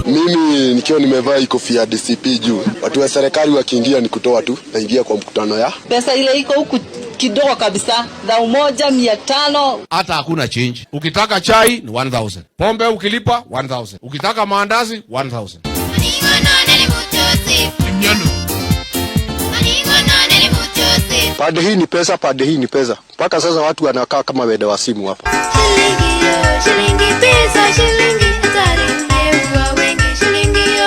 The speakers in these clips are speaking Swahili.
Mimi nikiwa nimevaa kofia DCP juu, watu wa serikali wakiingia ni kutoa tu, naingia kwa mkutano ya pesa ile iko huku kidogo kabisa, 1,500. Hata hakuna change. Ukitaka chai ni 1,000. Pombe ukilipa 1,000. Ukitaka maandazi 1,000. Pande hii ni pesa, pande hii ni pesa. Mpaka sasa watu wanakaa kama wede wa simu hapa. Shilingi pesa, shilingi hatari, hewa wengi shilingi yo.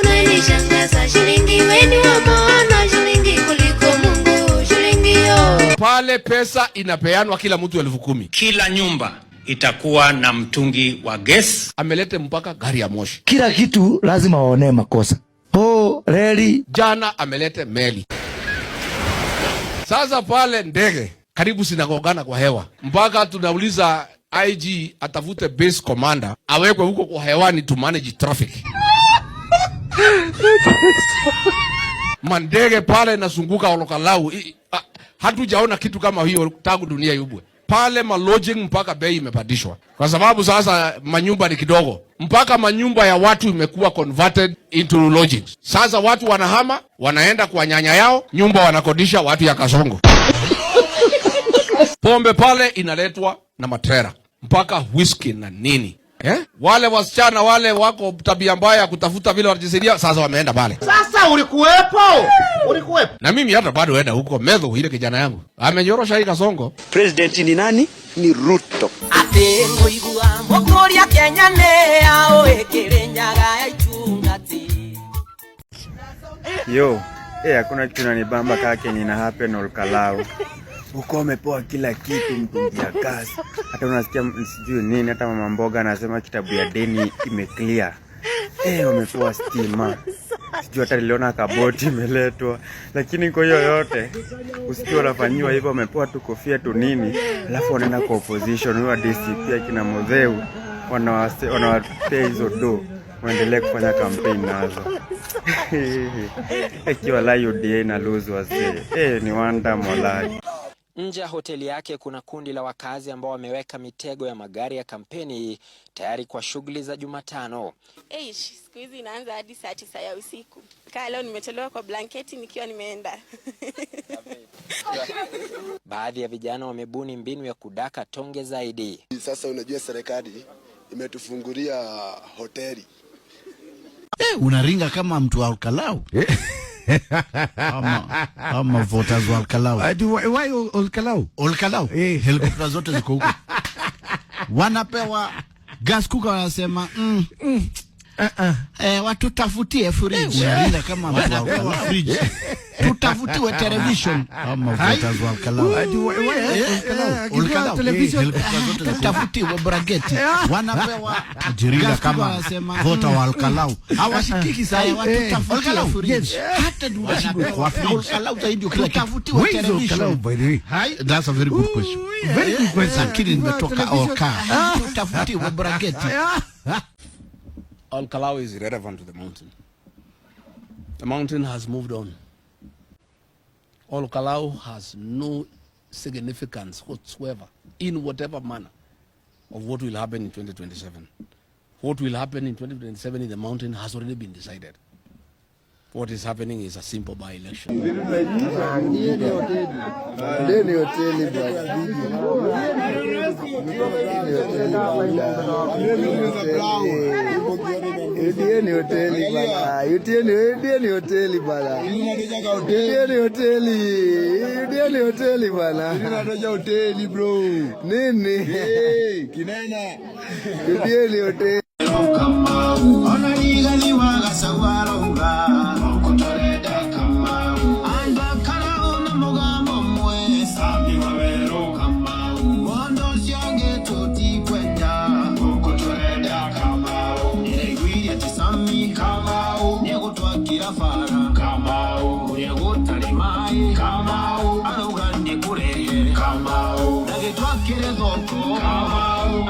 Unanishangaza shilingi, weni wa maana shilingi kuliko Mungu shilingi yo. Pale pesa inapeanwa kila mtu 10,000. Kila nyumba itakuwa na mtungi wa gas. Amelete mpaka gari ya moshi. Kila kitu lazima waone makosa. Reli. Jana amelete meli. Sasa pale ndege karibu sinagongana kwa hewa. Mpaka tunauliza IG atafute base commander awekwe huko kwa hewani to manage traffic. Mandege pale nasunguka Olokalau. Hatujaona kitu kama hiyo tangu dunia yubwe. Pale malodging mpaka bei imepandishwa. Kwa sababu sasa manyumba ni kidogo. Mpaka manyumba ya watu imekuwa converted into lodgings. Sasa watu wanahama, wanaenda kwa nyanya yao, nyumba wanakodisha watu ya Kasongo. Pombe pale inaletwa na matrera. Mpaka whisky na nini. Wale wasichana wale wako tabia mbaya kutafuta vile watajisaidia, sasa wameenda pale. Sasa ulikuwepo? Na mimi hata bado enda huko Medho, ile kijana yangu amenyorosha hii Kasongo. President ni nani? Ni Ruto. Atengo igua mokoria Kenya ne ao ekerenyaga itungati. Yo, hakuna kitu nanibamba kama Kenya ina happen Olkalau. Uko umepoa kila kitu, mtungi ya gas. Hata unasikia sijui nini, hata mama mboga anasema kitabu ya deni imeclear. Wamepoa stima. Sijui hata niliona kaboti imeletwa. Lakini kwa hiyo yote usikie wanafanywa hivyo, wamepoa tu kofia tu nini, alafu wanaenda kwa opposition wa DCP akina Modheu wanawapea hizo do waendelee kufanya campaign nazo. Ikiwa la UDA na lose wazee. Ni wanda molai. Nje ya hoteli yake kuna kundi la wakazi ambao wameweka mitego ya magari ya kampeni tayari kwa shughuli za Jumatano. Siku hizi inaanza hadi saa 9 ya usiku. Leo nimetolewa kwa blanketi nikiwa nimeenda. Baadhi ya vijana wamebuni mbinu ya kudaka tonge zaidi. Sasa unajua serikali imetufungulia hoteli. Unaringa kama mtu wa Olkalau. Ama voters wa Olkalau. Why Olkalau? Helikopta zote ziko huko. Wanapewa gas cooker, wanasema watu tafutie fridge. Unaringa kama mtu wa Olkalau. Fridge. Tutafutiwe television. Ama voters wa Olkalau. Olkalau television. Tutafutiwe brageti. Wanapewa jiringa kama vota wa Olkalau. Hawashikiki sana, watu tafutiwe fridge. Hata tunashindwa kwa fridge. Olkalau zaidi kila kitu. Television. That's a very good question. Very good question. Lakini nimetoka Olka. Tutafutiwe brageti. Olkalau is irrelevant to the mountain. The mountain has moved on. Olkalau has no significance whatsoever in whatever manner of what will happen in 2027. What will happen in 2027 in the mountain has already been decided. What is happening is a simple by-election.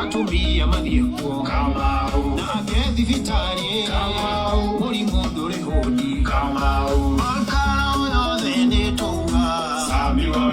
Atumia madhieko Kamau na agethi vitari Kamau muri mundu rehodi Kamau Olkalau yothe ni tunga Sami wa